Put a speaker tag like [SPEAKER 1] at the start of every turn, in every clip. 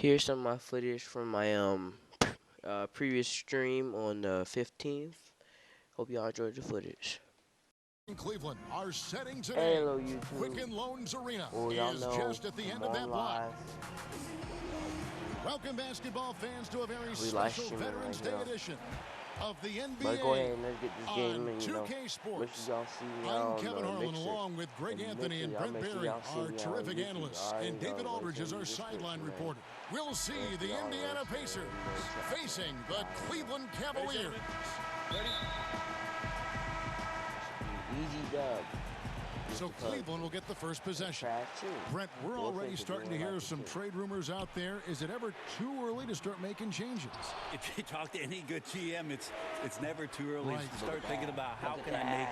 [SPEAKER 1] Here's some of my footage from my previous stream on the 15th. Hope y'all enjoyed the footage.
[SPEAKER 2] Cleveland are setting today.
[SPEAKER 1] Hello YouTube.
[SPEAKER 2] Quicken Loans Arena
[SPEAKER 1] Y'all
[SPEAKER 2] is
[SPEAKER 1] know
[SPEAKER 2] just at the end of that block.
[SPEAKER 1] live.
[SPEAKER 2] Welcome basketball fans to a very
[SPEAKER 1] We
[SPEAKER 2] special
[SPEAKER 1] streaming
[SPEAKER 2] Veterans
[SPEAKER 1] right
[SPEAKER 2] Day
[SPEAKER 1] now.
[SPEAKER 2] edition of the NBA
[SPEAKER 1] But go ahead and let's get this game
[SPEAKER 2] on
[SPEAKER 1] and
[SPEAKER 2] 2K Sports.
[SPEAKER 1] y'all see me
[SPEAKER 2] I'm
[SPEAKER 1] on
[SPEAKER 2] Kevin Harlan
[SPEAKER 1] Mixer.
[SPEAKER 2] along with Greg Anthony and Brent Barry, our terrific analysts, and David Aldridge is our sideline reporter. We'll see the Indiana Pacers facing the Cleveland Cavaliers.
[SPEAKER 1] Easy dub.
[SPEAKER 2] So Cleveland will get the first possession. Brent, we're already starting to hear some trade rumors out there. Is it ever too early to start making changes?
[SPEAKER 3] If you talk to any good GM, it's never too early
[SPEAKER 2] Right.
[SPEAKER 3] to start thinking about how can I make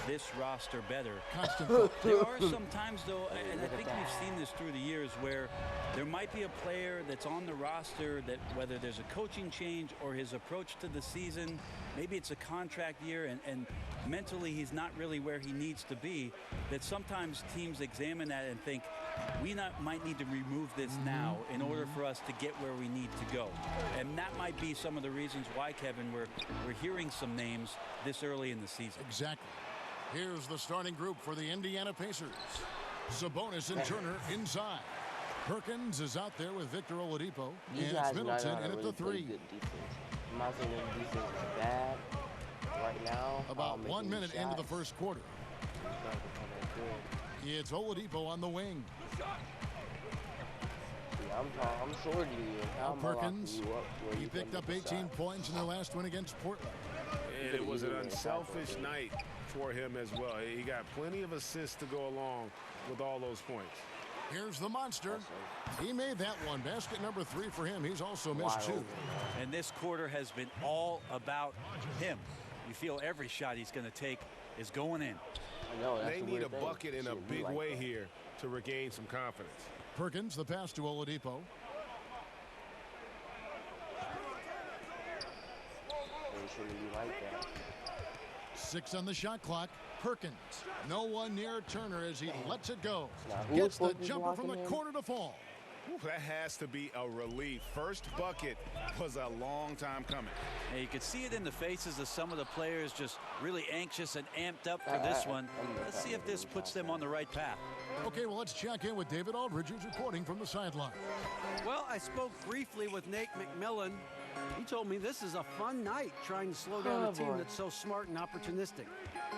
[SPEAKER 3] this roster better.
[SPEAKER 2] Constant thought.
[SPEAKER 3] There are some times, though, and I think we've seen this through the years, where there might be a player that's on the roster that, whether there's a coaching change or his approach to the season, maybe it's a contract year and mentally he's not really where he needs to be, that sometimes teams examine that and think, might need to remove this now in order for us to get where we need to go. And that might be some of the reasons why, Kevin, we're hearing some names this early in the season.
[SPEAKER 2] Exactly. Here's the starting group for the Indiana Pacers. Sabonis and Turner inside. Perkins is out there with Victor Oladipo.
[SPEAKER 1] These
[SPEAKER 2] And
[SPEAKER 1] guys
[SPEAKER 2] it's Middleton
[SPEAKER 1] not
[SPEAKER 2] in at the
[SPEAKER 1] play
[SPEAKER 2] 3.
[SPEAKER 1] good defense. I'm not saying their defense is bad right now.
[SPEAKER 2] About 1 minute into the first quarter. It's Oladipo on the wing.
[SPEAKER 1] I'm shorting you.
[SPEAKER 2] Now Perkins, he picked up 18 points in their last win against Portland.
[SPEAKER 4] And it was an unselfish night for him as well. He got plenty of assists to go along with all those points.
[SPEAKER 2] Here's the monster. He made that one. Basket number 3 for him. He's also missed 2.
[SPEAKER 3] And this quarter has been all about him. You feel every shot he's going to take is going in.
[SPEAKER 4] They need a bucket in a big way here to regain some confidence.
[SPEAKER 2] Perkins, the pass to Oladipo.
[SPEAKER 1] Like that.
[SPEAKER 2] 6 on the shot clock. Perkins. No one near Turner as he lets it go.
[SPEAKER 1] Who
[SPEAKER 2] Gets the
[SPEAKER 1] was
[SPEAKER 2] jumper from the
[SPEAKER 1] blocking him?
[SPEAKER 2] corner to fall.
[SPEAKER 4] Ooh, that has to be a relief. First bucket was a long time coming.
[SPEAKER 3] And you could see it in the faces of some of the players, just really anxious and amped up for this one. Let's see if this puts them on the right path.
[SPEAKER 2] Okay, well, let's check in with David Aldridge, who's reporting from the sideline.
[SPEAKER 5] Well, I spoke briefly with Nate McMillan. He told me this is a fun night trying to slow down a team that's so smart and opportunistic.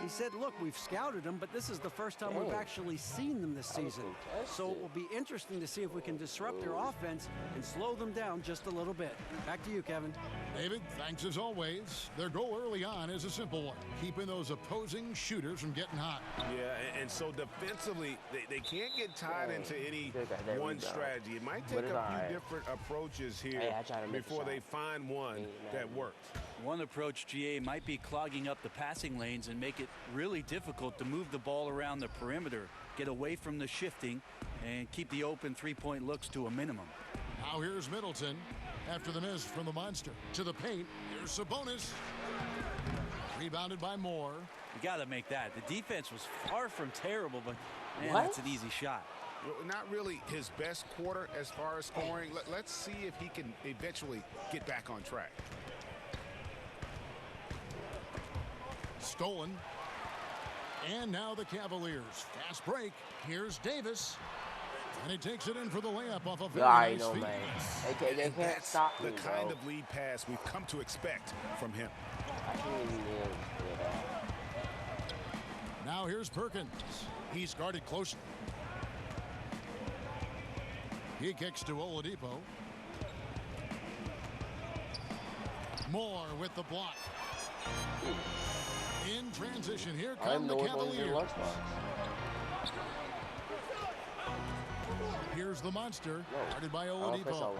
[SPEAKER 5] He said, look, we've scouted them, but this is the first time we've actually seen them this season. So it will be interesting to see if we can disrupt their offense and slow them down just a little bit. Back to you, Kevin.
[SPEAKER 2] David, thanks as always. Their goal early on is a simple one, keeping those opposing shooters from getting hot.
[SPEAKER 4] Yeah, and so defensively, they can't get tied into any one strategy. It might take a few different approaches here before they find one that works.
[SPEAKER 3] One approach, GA, might be clogging up the passing lanes and make it really difficult to move the ball around the perimeter, get away from the shifting, and keep the open three-point looks to a minimum.
[SPEAKER 2] Now here's Middleton after the miss from the monster. To the paint, here's Sabonis. Rebounded by Moore.
[SPEAKER 3] You got to make that. The defense was far from terrible, but man, that's an easy shot.
[SPEAKER 4] Not really his best quarter as far as scoring. Let's see if he can eventually get back on track.
[SPEAKER 2] Stolen. And now the Cavaliers. Fast break. Here's Davis. And he takes it in for the layup off a very nice feed.
[SPEAKER 1] Man. They can't stop me,
[SPEAKER 4] the kind of lead pass we've come to expect from him.
[SPEAKER 1] I can't even
[SPEAKER 2] Now here's Perkins. He's guarded closely. He kicks to Oladipo. Moore with the block. In transition, here come the Cavaliers. Here's the monster, guarded by Oladipo.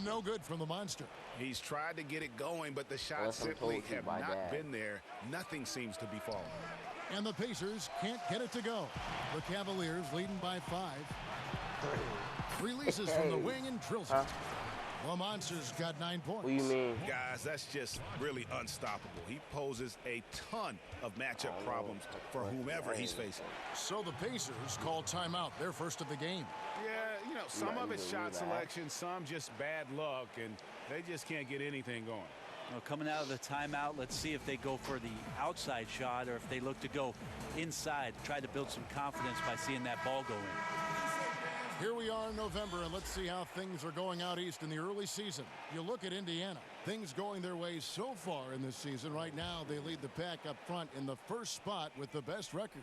[SPEAKER 2] No good from the monster.
[SPEAKER 4] He's tried to get it going, but the shots simply have not been there. Nothing seems to be falling.
[SPEAKER 2] And the Pacers can't get it to go. The Cavaliers leading by 5. Releases from the wing and drills it. The Monster's got 9 points.
[SPEAKER 1] What do you mean?
[SPEAKER 4] Guys, that's just really unstoppable. He poses a ton of matchup problems for whomever he's facing.
[SPEAKER 2] So the Pacers call timeout, their first of the game.
[SPEAKER 4] Yeah, you know, some of it's shot selection, some just bad luck, and they just can't get anything going.
[SPEAKER 3] Well, coming out of the timeout, let's see if they go for the outside shot or if they look to go inside, try to build some confidence by seeing that ball go in.
[SPEAKER 2] Here we are in November, and let's see how things are going out east in the early season. You look at Indiana. Things going their way so far in this season. Right now, they lead the pack up front in the first spot with the best record.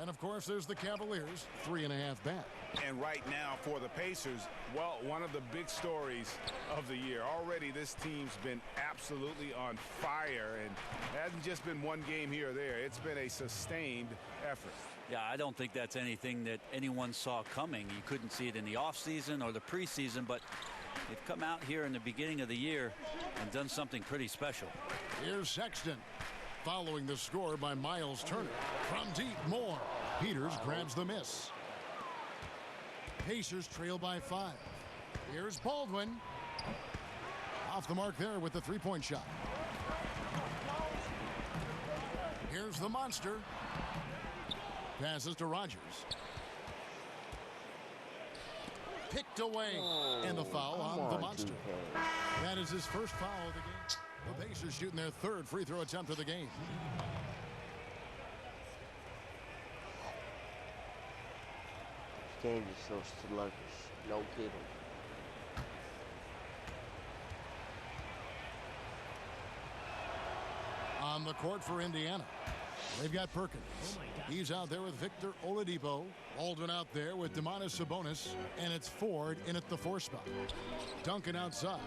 [SPEAKER 2] And, of course, there's the Cavaliers, 3.5 back.
[SPEAKER 4] And right now for the Pacers, well, one of the big stories of the year. Already this team's been absolutely on fire, and it hasn't just been one game here or there. It's been a sustained effort.
[SPEAKER 3] Yeah, I don't think that's anything that anyone saw coming. You couldn't see it in the offseason or the preseason, but they've come out here in the beginning of the year and done something pretty special.
[SPEAKER 2] Here's Sexton. Following the score by Miles Turner. From deep, Moore. Peters grabs the miss. Pacers trail by 5. Here's Baldwin. Off the mark there with the three-point shot. Here's the Monster. Passes to Rogers. Picked away. And the foul on the Monster. That is his first foul of the game. The Pacers shooting their third free throw attempt of the game.
[SPEAKER 1] This game is so sluggish. No kidding.
[SPEAKER 2] On the court for Indiana. They've got Perkins. He's out there with Victor Oladipo. Baldwin out there with Domantas Sabonis. And it's Ford in at the 4 spot. Duncan outside.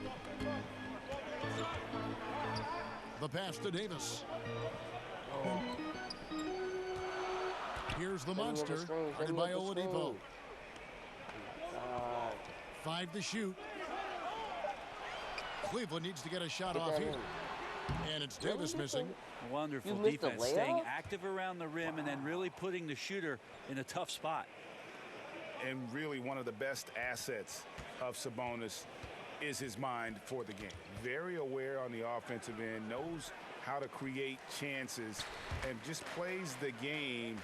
[SPEAKER 2] The pass to Davis. Here's the Monster. Guarded by Oladipo. 5 to shoot. Cleveland needs to get a shot off here. And it's Davis missing.
[SPEAKER 3] Wonderful defense, staying active around the rim and then really putting the shooter in a tough spot.
[SPEAKER 4] And really one of the best assets of Sabonis is his mind for the game. Very aware on the offensive end, knows how to create chances, and just plays the game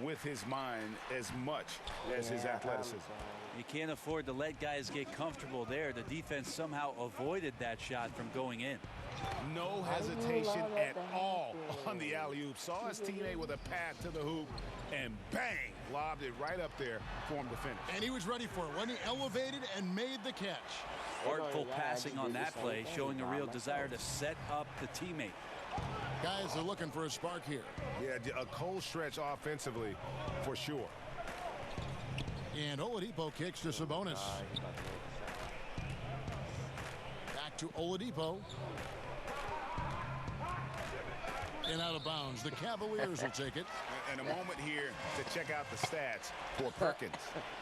[SPEAKER 4] with his mind as much as his athleticism.
[SPEAKER 3] You can't afford to let guys get comfortable there. The defense somehow avoided that shot from going in.
[SPEAKER 4] No hesitation at all on the alley-oop. Saw his teammate with a pass to the hoop, and bang, lobbed it right up there for him to finish.
[SPEAKER 2] And he was ready for it when he elevated and made the catch.
[SPEAKER 3] Artful passing on that play, showing a real desire to set up the teammate.
[SPEAKER 2] Guys are looking for a spark here.
[SPEAKER 4] Yeah, a cold stretch offensively for sure.
[SPEAKER 2] And Oladipo kicks to Sabonis. Back to Oladipo. And out of bounds. The Cavaliers will take it.
[SPEAKER 4] And a moment here to check out the stats for Perkins.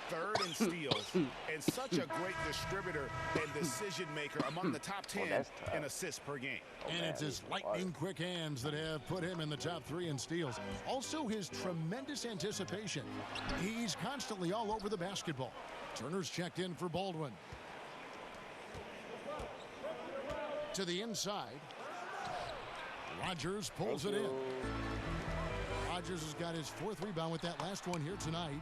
[SPEAKER 4] 3rd in steals and such a great distributor and decision maker among the top 10 in assists per game.
[SPEAKER 2] And it's his lightning quick hands that have put him in the top 3 in steals. Also his tremendous anticipation. He's constantly all over the basketball. Turner's checked in for Baldwin. To the inside. Rogers pulls it in. Rogers has got his 4th rebound with that last one here tonight.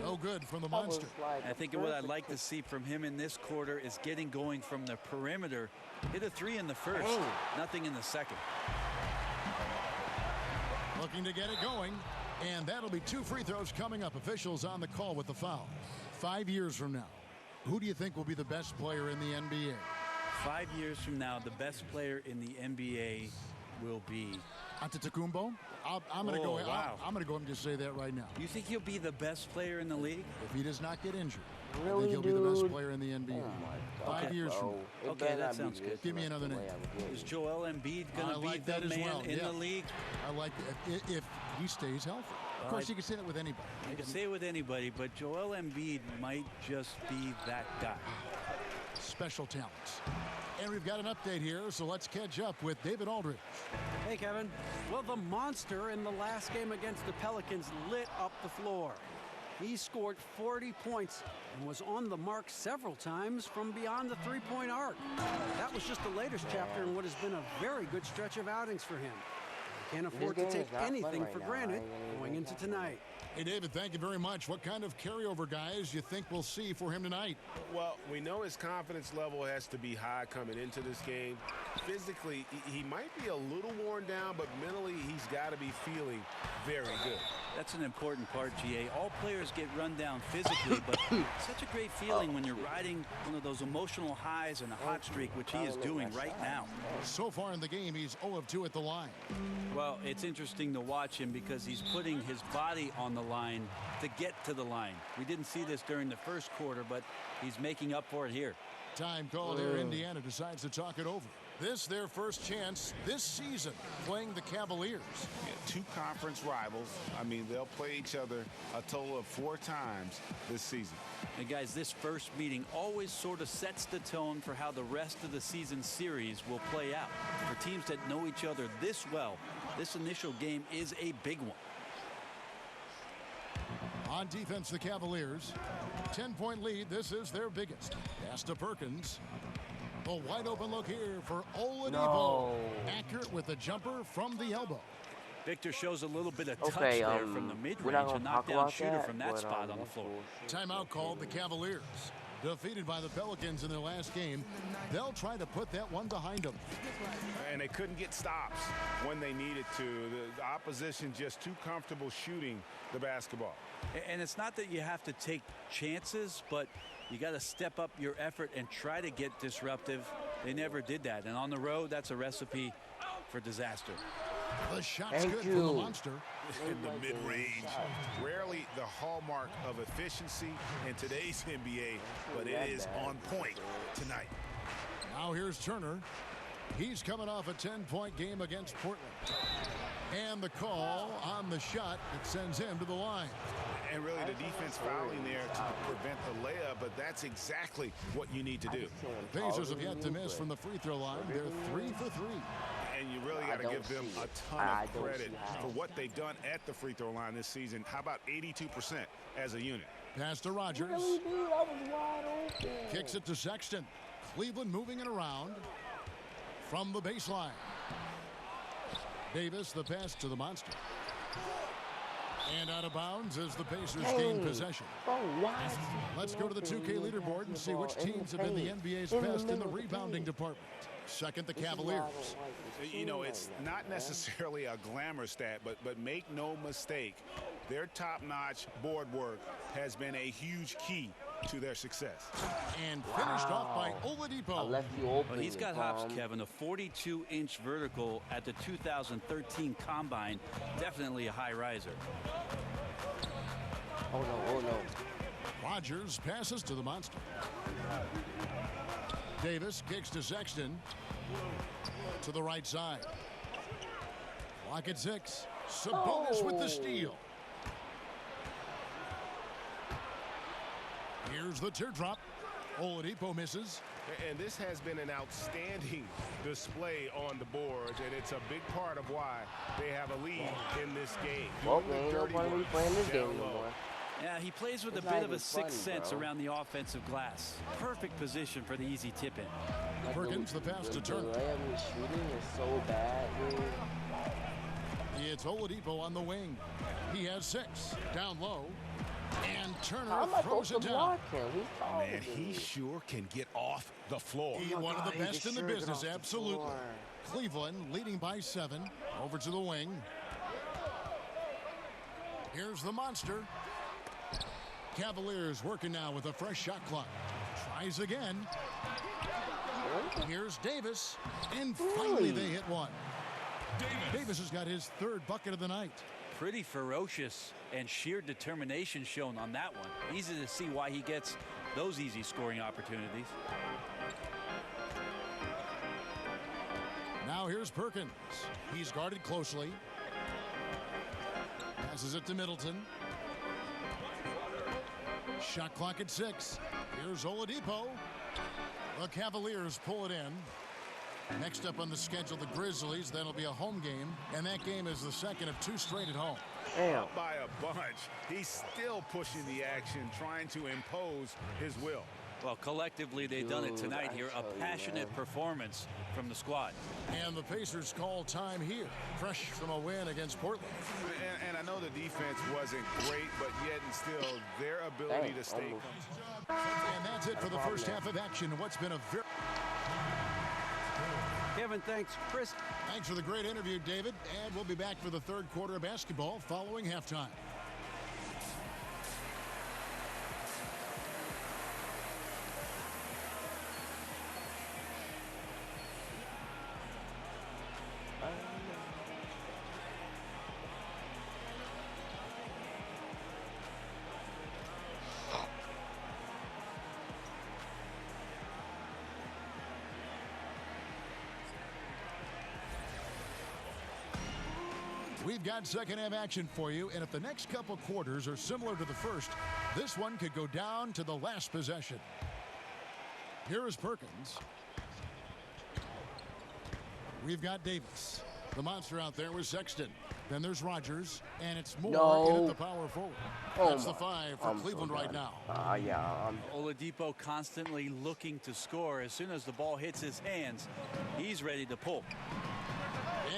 [SPEAKER 2] No good from the Monster.
[SPEAKER 3] I think what I'd like to see from him in this quarter is getting going from the perimeter. Hit a 3 in the first, nothing in the second.
[SPEAKER 2] Looking to get it going, and that'll be 2 free throws coming up. Officials on the call with the foul. 5 years from now, who do you think will be the best player in the NBA?
[SPEAKER 3] 5 years from now, the best player in the NBA will be
[SPEAKER 2] Antetokounmpo. I'm going to go.
[SPEAKER 3] Wow.
[SPEAKER 2] I'm going to go and just say that right now.
[SPEAKER 3] You think he'll be the best player in the league?
[SPEAKER 2] If he does not get injured,
[SPEAKER 1] Really,
[SPEAKER 2] I think he'll be the best player in the NBA.
[SPEAKER 1] Oh my God.
[SPEAKER 2] 5 years from now.
[SPEAKER 3] Okay, that sounds good.
[SPEAKER 2] Give me another name.
[SPEAKER 3] Is Joel Embiid going to be
[SPEAKER 2] like
[SPEAKER 3] the
[SPEAKER 2] that as
[SPEAKER 3] man
[SPEAKER 2] well.
[SPEAKER 3] in the league?
[SPEAKER 2] I like it if he stays healthy. Of course, you can say that with anybody.
[SPEAKER 3] You can say it with anybody, but Joel Embiid might just be that guy.
[SPEAKER 2] Special talents. And we've got an update here, so let's catch up with David Aldridge.
[SPEAKER 5] Hey, Kevin. Well, the Monster in the last game against the Pelicans lit up the floor. He scored 40 points and was on the mark several times from beyond the three-point arc. That was just the latest chapter in what has been a very good stretch of outings for him. He can't afford to take anything for granted going into tonight.
[SPEAKER 2] Hey, David, thank you very much. What kind of carryover guys you think we'll see for him tonight?
[SPEAKER 4] Well, we know his confidence level has to be high coming into this game. Physically, he might be a little worn down, but mentally, he's got to be feeling very good.
[SPEAKER 3] That's an important part, GA. All players get run down physically, but such a great feeling when you're riding one of those emotional highs and a hot streak, which he is doing right now.
[SPEAKER 2] So far in the game, he's 0 of 2 at the line.
[SPEAKER 3] Well, it's interesting to watch him because he's putting his body on the line to get to the line. We didn't see this during the first quarter, but he's making up for it here.
[SPEAKER 2] Time called here. Indiana decides to talk it over. This their first chance this season playing the Cavaliers.
[SPEAKER 4] Yeah, 2 conference rivals. I mean, they'll play each other a total of 4 times this season.
[SPEAKER 3] And guys, this first meeting always sort of sets the tone for how the rest of the season series will play out. For teams that know each other this well, this initial game is a big one.
[SPEAKER 2] On defense, the Cavaliers. 10-point lead. This is their biggest. Pass to Perkins. A wide open look here for Oladipo.
[SPEAKER 1] No.
[SPEAKER 2] Accurate with the jumper from the elbow.
[SPEAKER 3] Victor shows a little bit of touch
[SPEAKER 1] Okay,
[SPEAKER 3] there from the
[SPEAKER 1] we're not
[SPEAKER 3] mid-range, a
[SPEAKER 1] gonna talk
[SPEAKER 3] knockdown
[SPEAKER 1] about
[SPEAKER 3] shooter
[SPEAKER 1] that,
[SPEAKER 3] from that
[SPEAKER 1] but,
[SPEAKER 3] spot on the floor.
[SPEAKER 2] Timeout called the Cavaliers. Defeated by the Pelicans in their last game. They'll try to put that one behind them.
[SPEAKER 4] And they couldn't get stops when they needed to. The opposition just too comfortable shooting the basketball.
[SPEAKER 3] And it's not that you have to take chances, but you got to step up your effort and try to get disruptive. They never did that. And on the road, that's a recipe for disaster.
[SPEAKER 2] The shot's good from the Monster.
[SPEAKER 4] In the mid-range, rarely the hallmark of efficiency in today's NBA, but it is on point tonight.
[SPEAKER 2] Now here's Turner. He's coming off a 10-point game against Portland. And the call on the shot that sends him to the line.
[SPEAKER 4] And really the defense fouling there to prevent the layup, but that's exactly what you need to do.
[SPEAKER 2] Pacers have yet to miss from the free throw line. They're 3 for 3.
[SPEAKER 4] And you really got to give them a ton of credit for what they've done at the free throw line this season. How about 82% as a unit?
[SPEAKER 2] Pass to Rogers. Kicks it to Sexton. Cleveland moving it around from the baseline. Davis, the pass to the Monster. And out of bounds as the Pacers gain possession. Let's go to the 2K leaderboard and see which teams have been the NBA's best in the rebounding department. Second, the Cavaliers.
[SPEAKER 4] You know, it's not necessarily a glamour stat, but make no mistake, their top-notch board work has been a huge key to their success.
[SPEAKER 2] And finished off by Oladipo.
[SPEAKER 1] Left you open.
[SPEAKER 3] Well, he's got hops, Kevin. A 42-inch vertical at the 2013 Combine. Definitely a high riser.
[SPEAKER 1] Oh no, oh no.
[SPEAKER 2] Rogers passes to the Monster. Davis kicks to Sexton. To the right side. Clock at 6. Sabonis with the steal. Here's the teardrop. Oladipo misses.
[SPEAKER 4] And this has been an outstanding display on the boards, and it's a big part of why they have a lead in this game.
[SPEAKER 1] Well, we ain't no point in playing this game anymore.
[SPEAKER 3] Yeah, he plays with a
[SPEAKER 1] It's
[SPEAKER 3] bit
[SPEAKER 1] not
[SPEAKER 3] of a
[SPEAKER 1] even
[SPEAKER 3] sixth
[SPEAKER 1] funny,
[SPEAKER 3] sense
[SPEAKER 1] bro.
[SPEAKER 3] around the offensive glass. Perfect position for the easy tip-in.
[SPEAKER 2] Perkins, the pass to Turner.
[SPEAKER 1] The layup he's shooting is so bad, dude.
[SPEAKER 2] It's Oladipo on the wing. He has 6. Down low. And Turner
[SPEAKER 1] How am I
[SPEAKER 2] throws
[SPEAKER 1] supposed
[SPEAKER 2] it
[SPEAKER 1] to
[SPEAKER 2] down.
[SPEAKER 1] block him? He's taller
[SPEAKER 4] Man,
[SPEAKER 1] than
[SPEAKER 4] he
[SPEAKER 1] me.
[SPEAKER 4] sure can get off the floor.
[SPEAKER 2] He one of the
[SPEAKER 1] he
[SPEAKER 2] best
[SPEAKER 1] can
[SPEAKER 2] in the
[SPEAKER 1] sure get
[SPEAKER 2] business,
[SPEAKER 1] off the
[SPEAKER 2] absolutely.
[SPEAKER 1] floor.
[SPEAKER 2] Cleveland leading by 7. Over to the wing. Here's the Monster. Cavaliers working now with a fresh shot clock. Tries again. Here's Davis. And finally they hit one. Davis has got his 3rd bucket of the night.
[SPEAKER 3] Pretty ferocious and sheer determination shown on that one. Easy to see why he gets those easy scoring opportunities.
[SPEAKER 2] Now here's Perkins. He's guarded closely. Passes it to Middleton. Shot clock at 6. Here's Oladipo. The Cavaliers pull it in. Next up on the schedule, the Grizzlies. That'll be a home game, and that game is the second of 2 straight at home.
[SPEAKER 1] Damn.
[SPEAKER 4] Up by a bunch. He's still pushing the action, trying to impose his will.
[SPEAKER 3] Well, collectively, they've done it
[SPEAKER 1] Dude,
[SPEAKER 3] tonight
[SPEAKER 1] I
[SPEAKER 3] here. A
[SPEAKER 1] tell you,
[SPEAKER 3] passionate
[SPEAKER 1] man.
[SPEAKER 3] performance from the squad.
[SPEAKER 2] And the Pacers call time here, fresh from a win against Portland.
[SPEAKER 4] And I know the defense wasn't great, but yet and still, their ability
[SPEAKER 1] Dang,
[SPEAKER 4] to stay
[SPEAKER 1] almost.
[SPEAKER 2] And that's it for the first half of action. What's been a very...
[SPEAKER 5] Kevin, thanks. Chris.
[SPEAKER 2] Thanks for the great interview, David. And we'll be back for the third quarter of basketball following halftime. We've got second half action for you, and if the next couple quarters are similar to the first, this one could go down to the last possession. Here is Perkins. We've got Davis. The monster out there was Sexton. Then there's Rogers, and it's Moore in at the power forward. That's the 5 for Cleveland right now.
[SPEAKER 3] Oladipo constantly looking to score. As soon as the ball hits his hands, he's ready to pull.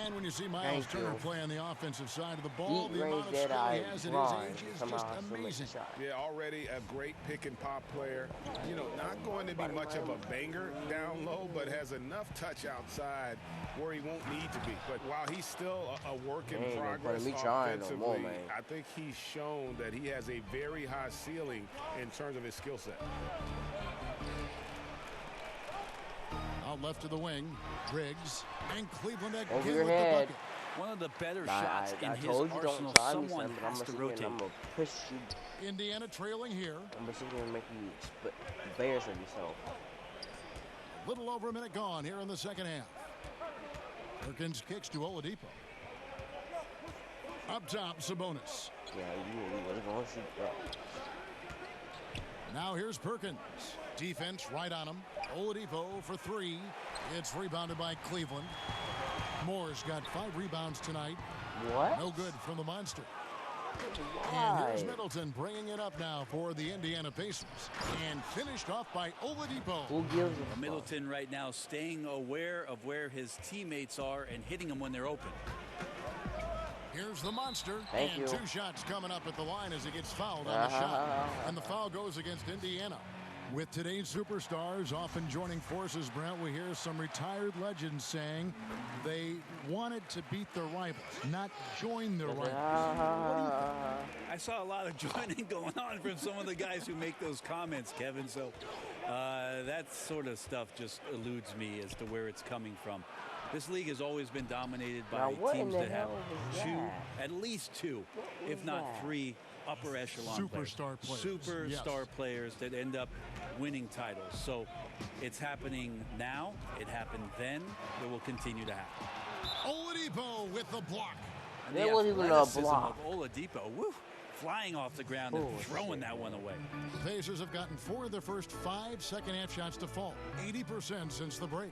[SPEAKER 2] And when you see Miles Turner play on the offensive side of the ball,
[SPEAKER 1] Deep
[SPEAKER 2] the
[SPEAKER 1] range
[SPEAKER 2] amount of
[SPEAKER 1] that
[SPEAKER 2] skill
[SPEAKER 1] I
[SPEAKER 2] he has at
[SPEAKER 1] run
[SPEAKER 2] his age is
[SPEAKER 1] somehow
[SPEAKER 2] just
[SPEAKER 1] has to make a
[SPEAKER 2] amazing.
[SPEAKER 1] shot.
[SPEAKER 4] Yeah, already a great pick and pop player. You know, not going to be much of a banger down low, but has enough touch outside where he won't need to be. But while he's still a work in
[SPEAKER 1] Ain't no point
[SPEAKER 4] progress
[SPEAKER 1] in me trying no
[SPEAKER 4] offensively,
[SPEAKER 1] more, man.
[SPEAKER 4] I think he's shown that he has a very high ceiling in terms of his skill set.
[SPEAKER 2] Out left to the wing, Briggs, and Cleveland again
[SPEAKER 1] Over
[SPEAKER 2] with
[SPEAKER 1] your
[SPEAKER 2] the
[SPEAKER 1] head.
[SPEAKER 2] bucket.
[SPEAKER 3] One of the better
[SPEAKER 1] I
[SPEAKER 3] shots in his
[SPEAKER 1] told you
[SPEAKER 3] arsenal.
[SPEAKER 1] don't try me,
[SPEAKER 3] Someone
[SPEAKER 1] son, but
[SPEAKER 3] has
[SPEAKER 1] I'm
[SPEAKER 3] to
[SPEAKER 1] gonna
[SPEAKER 3] rotate.
[SPEAKER 1] I'm gonna push you.
[SPEAKER 2] Indiana trailing here.
[SPEAKER 1] I'm gonna make you embarrass yourself.
[SPEAKER 2] Little over a minute gone here in the second half. Perkins kicks to Oladipo. Up top, Sabonis.
[SPEAKER 1] Yeah, you really gonna shoot that.
[SPEAKER 2] Now here's Perkins. Defense right on him. Oladipo for 3. It's rebounded by Cleveland. Moore's got 5 rebounds tonight.
[SPEAKER 1] What?
[SPEAKER 2] No good from the monster. And
[SPEAKER 1] Why?
[SPEAKER 2] here's Middleton bringing it up now for the Indiana Pacers. And finished off by Oladipo.
[SPEAKER 1] Who gives a fuck?
[SPEAKER 3] Middleton right now staying aware of where his teammates are and hitting them when they're open.
[SPEAKER 2] Here's the monster.
[SPEAKER 1] Thank
[SPEAKER 2] and
[SPEAKER 1] you.
[SPEAKER 2] 2 shots coming up at the line as he gets fouled on the shot. And the foul goes against Indiana. With today's superstars often joining forces, Brent, we hear some retired legends saying they wanted to beat their rivals, not join their rivals.
[SPEAKER 3] I saw a lot of joining going on from some of the guys who make those comments, Kevin. So that sort of stuff just eludes me as to where it's coming from. This league has always been dominated
[SPEAKER 1] Now,
[SPEAKER 3] by
[SPEAKER 1] what in
[SPEAKER 3] teams
[SPEAKER 1] the
[SPEAKER 3] that have
[SPEAKER 1] hell was that?
[SPEAKER 3] at least two,
[SPEAKER 1] What
[SPEAKER 3] if
[SPEAKER 1] was
[SPEAKER 3] not
[SPEAKER 1] that?
[SPEAKER 3] 3 upper echelon
[SPEAKER 2] Superstar players.
[SPEAKER 3] Superstar
[SPEAKER 2] Yes.
[SPEAKER 3] players that end up winning titles. So it's happening now. It happened then. It will continue to happen.
[SPEAKER 2] Oladipo with the block.
[SPEAKER 3] And
[SPEAKER 1] There
[SPEAKER 3] the
[SPEAKER 1] wasn't even a
[SPEAKER 3] athleticism
[SPEAKER 1] block.
[SPEAKER 3] of Oladipo, woo, flying off the ground and throwing that one away.
[SPEAKER 2] The Pacers have gotten 4 of their first 5 second half shots to fall. 80% since the break.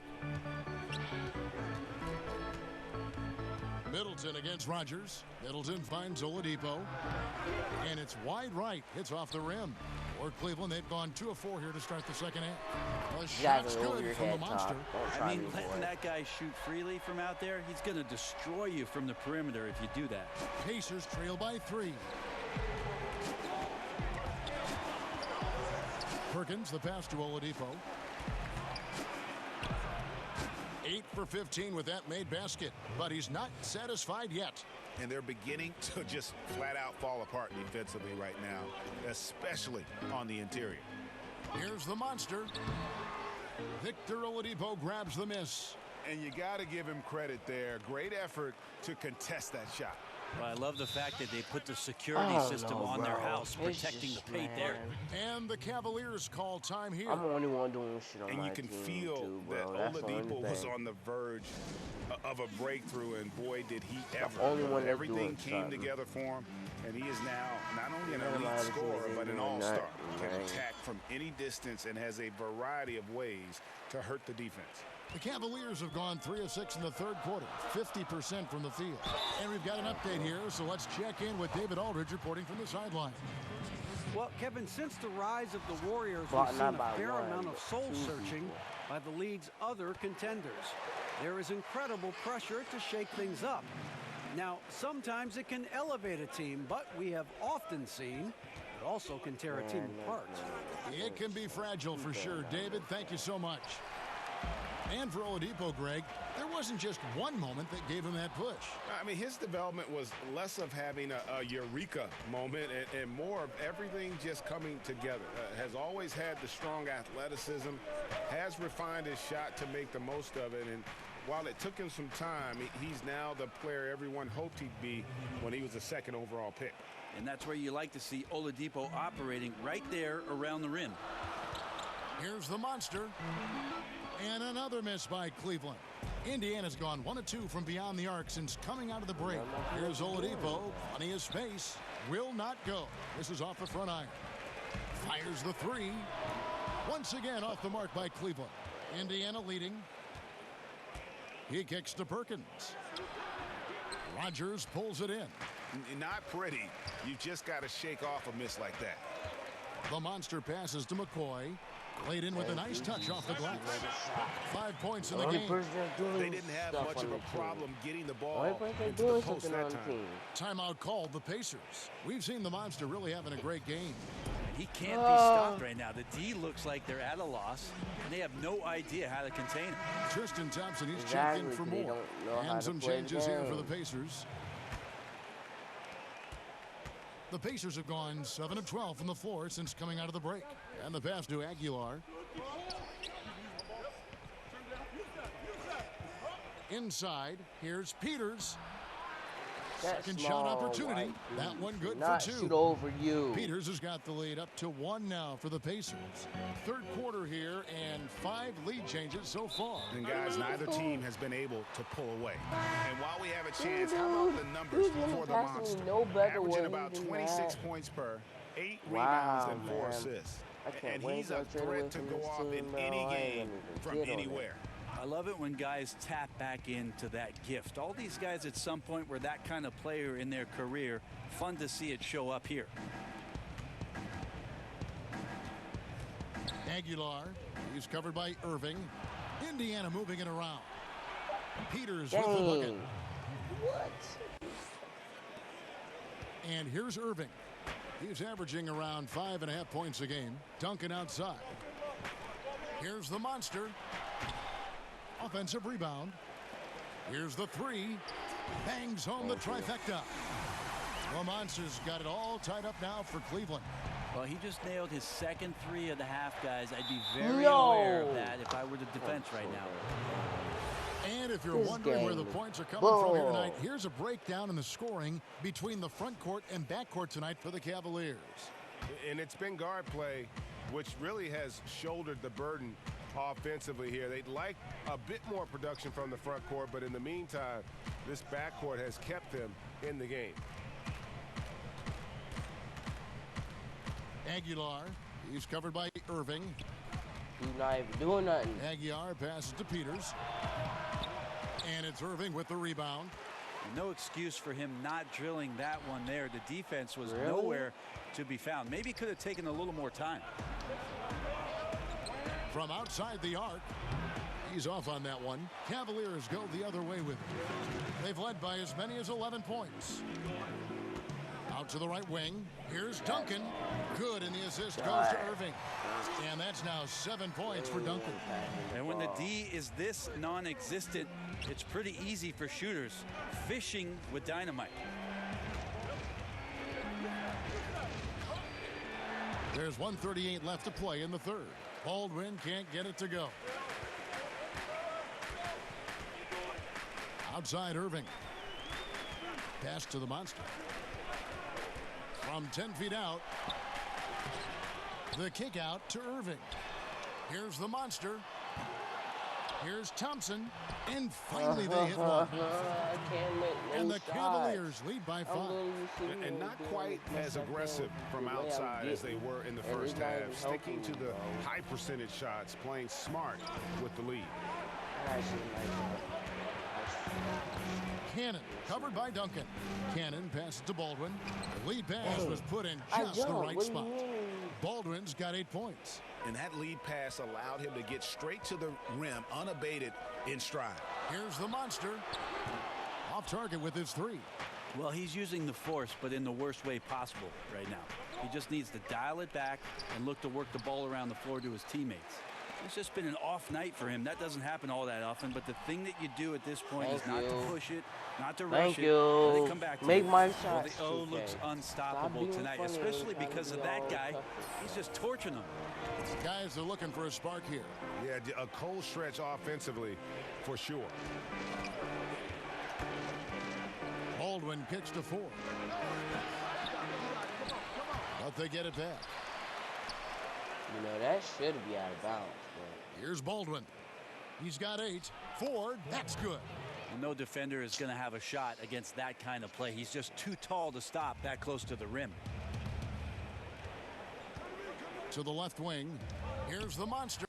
[SPEAKER 2] Middleton against Rogers. Middleton finds Oladipo. And it's wide right. Hits off the rim. For Cleveland, they've gone 2 of 4 here to start the second half. The shot's
[SPEAKER 1] Exactly over
[SPEAKER 2] good
[SPEAKER 1] your
[SPEAKER 2] from the
[SPEAKER 1] head,
[SPEAKER 2] monster.
[SPEAKER 1] Top. Don't try
[SPEAKER 3] I mean,
[SPEAKER 1] me,
[SPEAKER 3] letting
[SPEAKER 1] boy.
[SPEAKER 3] that guy shoot freely from out there, he's going to destroy you from the perimeter if you do that.
[SPEAKER 2] Pacers trail by 3. Perkins, the pass to Oladipo. 8 for 15 with that made basket, but he's not satisfied yet.
[SPEAKER 4] And they're beginning to just flat out fall apart defensively right now, especially on the interior.
[SPEAKER 2] Here's the monster. Victor Oladipo grabs the miss.
[SPEAKER 4] And you got to give him credit there. Great effort to contest that shot.
[SPEAKER 3] Well, I love the fact that they put the security
[SPEAKER 1] I don't
[SPEAKER 3] system
[SPEAKER 1] know,
[SPEAKER 3] on their
[SPEAKER 1] bro.
[SPEAKER 3] house,
[SPEAKER 1] It's
[SPEAKER 3] protecting
[SPEAKER 1] just,
[SPEAKER 3] the paint there.
[SPEAKER 1] man.
[SPEAKER 2] And the Cavaliers call time here.
[SPEAKER 1] I'm the only one doing shit on
[SPEAKER 4] And
[SPEAKER 1] my
[SPEAKER 4] you can
[SPEAKER 1] team,
[SPEAKER 4] feel
[SPEAKER 1] too,
[SPEAKER 4] that
[SPEAKER 1] bro. That's the only
[SPEAKER 4] Oladipo was
[SPEAKER 1] thing.
[SPEAKER 4] on the verge of a breakthrough, and boy, did he ever.
[SPEAKER 1] only one that's
[SPEAKER 4] Everything
[SPEAKER 1] doing
[SPEAKER 4] came
[SPEAKER 1] something.
[SPEAKER 4] together for him, and he is now not only an
[SPEAKER 1] None of my
[SPEAKER 4] elite
[SPEAKER 1] other teams
[SPEAKER 4] scorer,
[SPEAKER 1] ain't
[SPEAKER 4] but an
[SPEAKER 1] doing
[SPEAKER 4] all-star.
[SPEAKER 1] nothing,
[SPEAKER 4] Can
[SPEAKER 1] man.
[SPEAKER 4] attack from any distance and has a variety of ways to hurt the defense.
[SPEAKER 2] The Cavaliers have gone 3 of 6 in the third quarter, 50% from the field. And we've got an update here, so let's check in with David Aldridge reporting from the sideline.
[SPEAKER 5] Well, Kevin, since the rise of the Warriors,
[SPEAKER 1] Well,
[SPEAKER 5] we've
[SPEAKER 1] not
[SPEAKER 5] seen a
[SPEAKER 1] by
[SPEAKER 5] fair
[SPEAKER 1] one,
[SPEAKER 5] amount
[SPEAKER 1] but
[SPEAKER 5] of soul-searching
[SPEAKER 1] people.
[SPEAKER 5] by the league's other contenders. There is incredible pressure to shake things up. Now, sometimes it can elevate a team, but we have often seen it also can tear a team apart.
[SPEAKER 2] It can be fragile for sure. David, thank you so much. And for Oladipo, Greg, there wasn't just one moment that gave him that push.
[SPEAKER 4] I mean, his development was less of having a eureka moment and more of everything just coming together. Has always had the strong athleticism, has refined his shot to make the most of it, and while it took him some time, he's now the player everyone hoped he'd be when he was the second overall pick.
[SPEAKER 3] And that's where you like to see Oladipo operating right there around the rim.
[SPEAKER 2] Here's the monster. And another miss by Cleveland. Indiana's gone 1 of 2 from beyond the arc since coming out of the break. Here's Oladipo. Plenty of space. Will not go. This is off the front iron. Fires the 3. Once again off the mark by Cleveland. Indiana leading. He kicks to Perkins. Rodgers pulls it in.
[SPEAKER 4] Not pretty. You just got to shake off a miss like that.
[SPEAKER 2] The monster passes to McCoy. Laid in with a nice touch off the glass. 5 points in the game.
[SPEAKER 4] They didn't have much of a problem getting the ball into the
[SPEAKER 1] doing
[SPEAKER 4] post
[SPEAKER 1] something on
[SPEAKER 4] that
[SPEAKER 1] the
[SPEAKER 4] time.
[SPEAKER 1] team.
[SPEAKER 2] Timeout called the Pacers. We've seen the monster really having a great game.
[SPEAKER 3] He can't be stopped right now. The D looks like they're at a loss, and they have no idea how to contain him.
[SPEAKER 2] Tristan Thompson, he's checking for
[SPEAKER 1] They
[SPEAKER 2] more.
[SPEAKER 1] don't know how
[SPEAKER 2] And
[SPEAKER 1] to
[SPEAKER 2] some
[SPEAKER 1] play the
[SPEAKER 2] changes here for the
[SPEAKER 1] game.
[SPEAKER 2] Pacers. The Pacers have gone 7 of 12 from the floor since coming out of the break. And the pass to Aguilar. Inside, here's Peters.
[SPEAKER 1] That
[SPEAKER 2] Second shot
[SPEAKER 1] small
[SPEAKER 2] opportunity.
[SPEAKER 1] white
[SPEAKER 2] That
[SPEAKER 1] dude
[SPEAKER 2] one good
[SPEAKER 1] should
[SPEAKER 2] for
[SPEAKER 1] not
[SPEAKER 2] 2.
[SPEAKER 1] shoot over you.
[SPEAKER 2] Peters has got the lead up to 1 now for the Pacers. Third quarter here and 5 lead changes so far.
[SPEAKER 4] And guys, neither team has been able to pull away. And while we have a chance, how about the numbers for the monster?
[SPEAKER 1] No better
[SPEAKER 4] Averaging
[SPEAKER 1] way
[SPEAKER 4] about
[SPEAKER 1] than
[SPEAKER 4] 26
[SPEAKER 1] that.
[SPEAKER 4] points per, 8
[SPEAKER 1] Wow,
[SPEAKER 4] rebounds and 4
[SPEAKER 1] man.
[SPEAKER 4] assists.
[SPEAKER 1] I can't
[SPEAKER 4] And
[SPEAKER 1] wait
[SPEAKER 4] he's
[SPEAKER 1] till
[SPEAKER 4] a
[SPEAKER 1] I trade away
[SPEAKER 4] threat to
[SPEAKER 1] from
[SPEAKER 4] go
[SPEAKER 1] this
[SPEAKER 4] off
[SPEAKER 1] team,
[SPEAKER 4] in
[SPEAKER 1] bro.
[SPEAKER 4] any
[SPEAKER 1] I ain't
[SPEAKER 4] game
[SPEAKER 1] gonna even
[SPEAKER 4] from
[SPEAKER 1] get on it.
[SPEAKER 4] anywhere.
[SPEAKER 3] I love it when guys tap back into that gift. All these guys at some point were that kind of player in their career. Fun to see it show up here.
[SPEAKER 2] Aguilar, he's covered by Irving. Indiana moving it around. Peters with the bucket.
[SPEAKER 1] Dang. What?
[SPEAKER 2] And here's Irving. He's averaging around 5.5 points a game. Duncan outside. Here's the monster. Offensive rebound. Here's the 3. Bangs home the trifecta. The monster's got it all tied up now for Cleveland.
[SPEAKER 3] Well, he just nailed his second 3 of the half, guys. I'd be very aware of that if I were the defense right now.
[SPEAKER 2] And if you're
[SPEAKER 1] This
[SPEAKER 2] wondering where the
[SPEAKER 1] game
[SPEAKER 2] points are coming from here
[SPEAKER 1] bull.
[SPEAKER 2] tonight, here's a breakdown in the scoring between the front court and back court tonight for the Cavaliers.
[SPEAKER 4] And it's been guard play, which really has shouldered the burden offensively here. They'd like a bit more production from the front court, but in the meantime, this backcourt has kept them in the game.
[SPEAKER 2] Aguilar, he's covered by Irving.
[SPEAKER 1] He's not even doing nothing.
[SPEAKER 2] Aguilar passes to Peters. And it's Irving with the rebound.
[SPEAKER 3] No excuse for him not drilling that one there. The defense was
[SPEAKER 1] Really?
[SPEAKER 3] nowhere to be found. Maybe he could have taken a little more time.
[SPEAKER 2] From outside the arc, he's off on that one. Cavaliers go the other way with it. They've led by as many as 11 points. Out to the right wing. Here's Duncan. Good, and the assist goes to Irving. And that's now 7 points for Duncan.
[SPEAKER 3] And when the D is this non-existent, it's pretty easy for shooters. Fishing with dynamite.
[SPEAKER 2] There's 1:38 left to play in the third. Baldwin can't get it to go. Outside Irving. Pass to the monster. From 10 feet out. The kick out to Irving. Here's the monster. Here's Thompson. And finally they hit one. And the Cavaliers lead by 5.
[SPEAKER 4] And not quite as aggressive from outside as they were in the first half. Sticking to the high percentage shots, playing smart with the lead.
[SPEAKER 2] Cannon covered by Duncan. Cannon passes to Baldwin. The lead pass was put in just the right spot. Baldwin's got 8 points.
[SPEAKER 4] And that lead pass allowed him to get straight to the rim unabated in stride.
[SPEAKER 2] Here's the monster. Off target with his 3.
[SPEAKER 3] Well, he's using the force, but in the worst way possible right now. He just needs to dial it back and look to work the ball around the floor to his teammates. It's just been an off night for him. That doesn't happen all that often, but the thing that you do at this point is not to push it, not to rush it. Let it come back to
[SPEAKER 1] Make
[SPEAKER 3] you.
[SPEAKER 1] my
[SPEAKER 3] Well,
[SPEAKER 1] shots.
[SPEAKER 3] the O looks unstoppable tonight, especially because of that guy. He's just torching them.
[SPEAKER 2] Guys are looking for a spark here.
[SPEAKER 4] Yeah, a cold stretch offensively for sure.
[SPEAKER 2] Baldwin kicks to 4. But they get it back.
[SPEAKER 1] You know, that should be out of bounds. Bro.
[SPEAKER 2] Here's Baldwin. He's got 8. Ford, that's good.
[SPEAKER 3] Well, no defender is going to have a shot against that kind of play. He's just too tall to stop that close to the rim.
[SPEAKER 2] To the left wing. Here's the monster.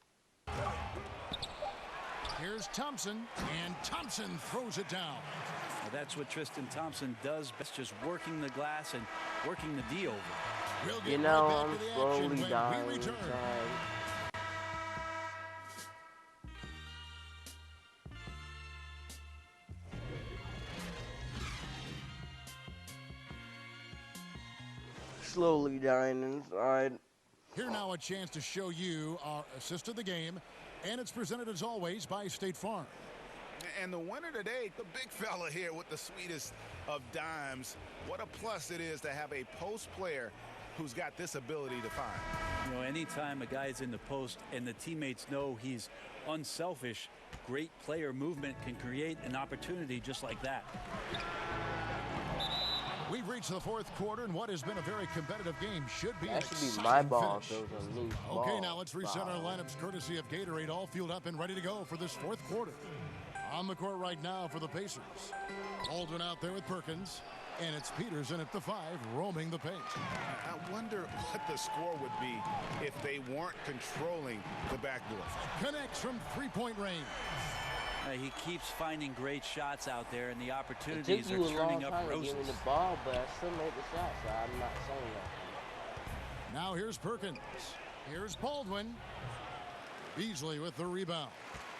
[SPEAKER 2] Here's Thompson. And Thompson throws it down.
[SPEAKER 3] Well, that's what Tristan Thompson does best, just working the glass and working the D over.
[SPEAKER 2] We'll get
[SPEAKER 1] You know,
[SPEAKER 2] right back
[SPEAKER 1] I'm
[SPEAKER 2] to the
[SPEAKER 1] slowly
[SPEAKER 2] action when
[SPEAKER 1] dying
[SPEAKER 2] we return.
[SPEAKER 1] inside. Slowly dying inside.
[SPEAKER 2] Here now a chance to show you our assist of the game. And it's presented as always by State Farm.
[SPEAKER 4] And the winner today, the big fella here with the sweetest of dimes. What a plus it is to have a post player who's got this ability to find.
[SPEAKER 3] You know, anytime a guy's in the post and the teammates know he's unselfish, great player movement can create an opportunity just like that.
[SPEAKER 2] We've reached the 4th quarter, and what has been a very competitive game should be
[SPEAKER 1] That
[SPEAKER 2] an
[SPEAKER 1] should be
[SPEAKER 2] exciting
[SPEAKER 1] my ball.
[SPEAKER 2] finish.
[SPEAKER 1] If it was a loose
[SPEAKER 2] Okay,
[SPEAKER 1] ball.
[SPEAKER 2] now let's reset our lineups courtesy of Gatorade, all fueled up and ready to go for this 4th quarter. On the court right now for the Pacers. Baldwin out there with Perkins, and it's Peterson at the 5, roaming the paint.
[SPEAKER 4] I wonder what the score would be if they weren't controlling the backboard.
[SPEAKER 2] Connects from 3-point range.
[SPEAKER 3] He keeps finding great shots out there, and the
[SPEAKER 1] It
[SPEAKER 3] opportunities
[SPEAKER 1] took
[SPEAKER 3] are
[SPEAKER 1] you a long
[SPEAKER 3] turning up
[SPEAKER 1] time to
[SPEAKER 3] roses.
[SPEAKER 1] give me the ball, but I still made the shot, so I'm not saying that.
[SPEAKER 2] Now here's Perkins. Here's Baldwin. Beasley with the rebound.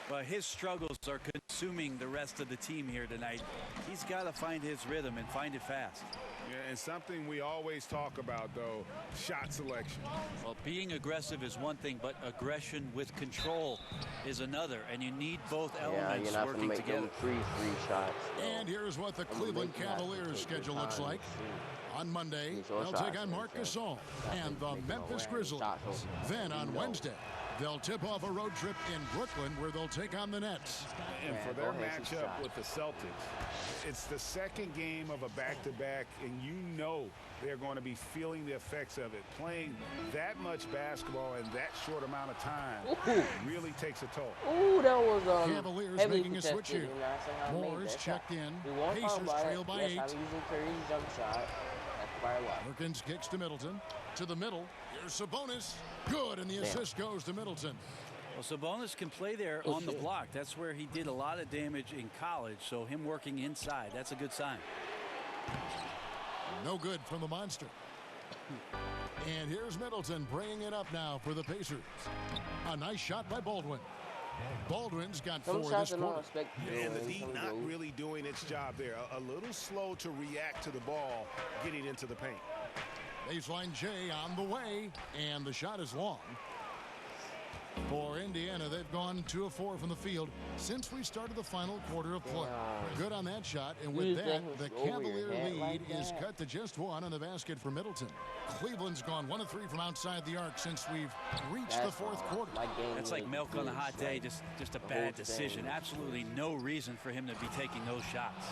[SPEAKER 3] But his struggles are consuming the rest of the team here tonight. He's got to find his rhythm and find it fast.
[SPEAKER 4] Yeah, and something we always talk about, though, shot selection.
[SPEAKER 3] Well, being aggressive is one thing, but aggression with control is another, and you need both
[SPEAKER 1] Yeah,
[SPEAKER 3] elements
[SPEAKER 1] you're not going to
[SPEAKER 3] working
[SPEAKER 1] make
[SPEAKER 3] together.
[SPEAKER 1] them free shots. though.
[SPEAKER 2] And here's what the
[SPEAKER 1] I'm gonna
[SPEAKER 2] Cleveland
[SPEAKER 1] make you have to
[SPEAKER 2] Cavaliers
[SPEAKER 1] take your
[SPEAKER 2] schedule looks
[SPEAKER 1] time
[SPEAKER 2] like.
[SPEAKER 1] and shoot.
[SPEAKER 2] On Monday,
[SPEAKER 1] These are
[SPEAKER 2] they'll
[SPEAKER 1] shots,
[SPEAKER 2] take on
[SPEAKER 1] man,
[SPEAKER 2] Marc
[SPEAKER 1] so
[SPEAKER 2] Gasol
[SPEAKER 1] that's
[SPEAKER 2] and
[SPEAKER 1] what
[SPEAKER 2] the
[SPEAKER 1] makes them
[SPEAKER 2] Memphis
[SPEAKER 1] random
[SPEAKER 2] Grizzlies.
[SPEAKER 1] shots over.
[SPEAKER 2] Then on
[SPEAKER 1] You know.
[SPEAKER 2] Wednesday, they'll tip off a road trip in Brooklyn where they'll take on the Nets.
[SPEAKER 4] And
[SPEAKER 1] Yeah,
[SPEAKER 4] for
[SPEAKER 1] go
[SPEAKER 4] their
[SPEAKER 1] ahead, shoot
[SPEAKER 4] matchup
[SPEAKER 1] shot.
[SPEAKER 4] with the Celtics, it's the second game of a back-to-back, and you know they're going to be feeling the effects of it. Playing that much basketball in that short amount of time
[SPEAKER 1] Ooh.
[SPEAKER 4] really takes a toll.
[SPEAKER 1] Ooh, that was
[SPEAKER 2] Cavaliers
[SPEAKER 1] heavily
[SPEAKER 2] making a switch
[SPEAKER 1] contested,
[SPEAKER 2] here.
[SPEAKER 1] and I say how I made
[SPEAKER 2] Moore's
[SPEAKER 1] that
[SPEAKER 2] checked
[SPEAKER 1] shot.
[SPEAKER 2] in.
[SPEAKER 1] We won't talk
[SPEAKER 2] Pacers
[SPEAKER 1] about
[SPEAKER 2] trail
[SPEAKER 1] it.
[SPEAKER 2] by
[SPEAKER 1] Yes,
[SPEAKER 2] 8.
[SPEAKER 1] I'm using Curry's jump shot. That's by a lot.
[SPEAKER 2] Perkins kicks to Middleton. To the middle. Here's Sabonis. Good, and the assist goes to Middleton.
[SPEAKER 3] Well, Sabonis can play there
[SPEAKER 1] Oh,
[SPEAKER 3] on the
[SPEAKER 1] shit.
[SPEAKER 3] block. That's where he did a lot of damage in college, so him working inside, that's a good sign.
[SPEAKER 2] No good from the monster. And here's Middleton bringing it up now for the Pacers. A nice shot by Baldwin. Baldwin's got
[SPEAKER 1] Some
[SPEAKER 2] 4
[SPEAKER 1] shots
[SPEAKER 2] this
[SPEAKER 1] are not
[SPEAKER 2] quarter.
[SPEAKER 1] expected.
[SPEAKER 4] And the D not really doing its job there. A little slow to react to the ball getting into the paint.
[SPEAKER 2] Baseline J on the way, and the shot is long. For Indiana, they've gone 1, 2 of 4 from the field since we started the final quarter of play. Good on that shot, and with that, the Cavalier lead is cut to just 1 on the basket for Middleton. Cleveland's gone 1 of 3 from outside the arc since we've reached the fourth quarter.
[SPEAKER 3] That's like milk on a hot day, just a bad decision. Absolutely no reason for him to be taking those shots.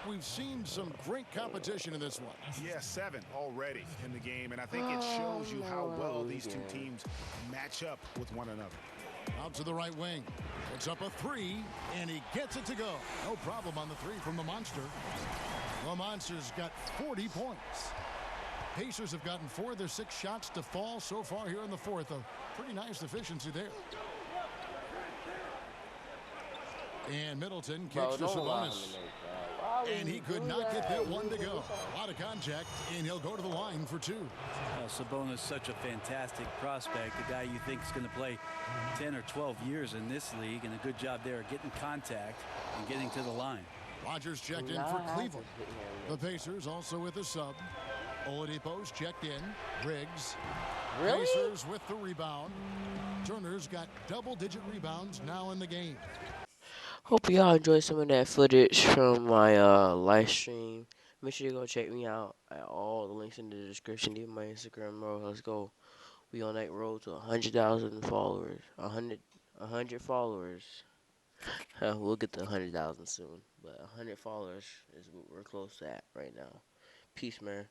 [SPEAKER 2] We've seen some great competition in this one.
[SPEAKER 4] Yeah, 7 already in the game, and I think it shows you how well these two teams match up with one another.
[SPEAKER 2] Out to the right wing. Puts up a 3, and he gets it to go. No problem on the 3 from the Monster. The Monster's got 40 points. Pacers have gotten 4 of their 6 shots to fall so far here in the fourth. A pretty nice efficiency there. And Middleton kicks to Sabonis. And he could not get that one to go. A lot of contact, and he'll go to the line for 2.
[SPEAKER 3] Sabonis, such a fantastic prospect, a guy you think is going to play 10 or 12 years in this league, and a good job there of getting contact and getting to the line.
[SPEAKER 2] Rogers checked in for Cleveland. The Pacers also with a sub. Oladipo's checked in. Riggs. Pacers with the rebound. Turner's got double-digit rebounds now in the game.
[SPEAKER 1] Hope y'all enjoyed some of that footage from my live stream. Make sure you go check me out at all the links in the description. Leave my Instagram road. Let's go. We on that road to 100,000 followers. 100 followers. We'll get to 100,000 soon, but 100 followers is what we're close to at right now. Peace, man.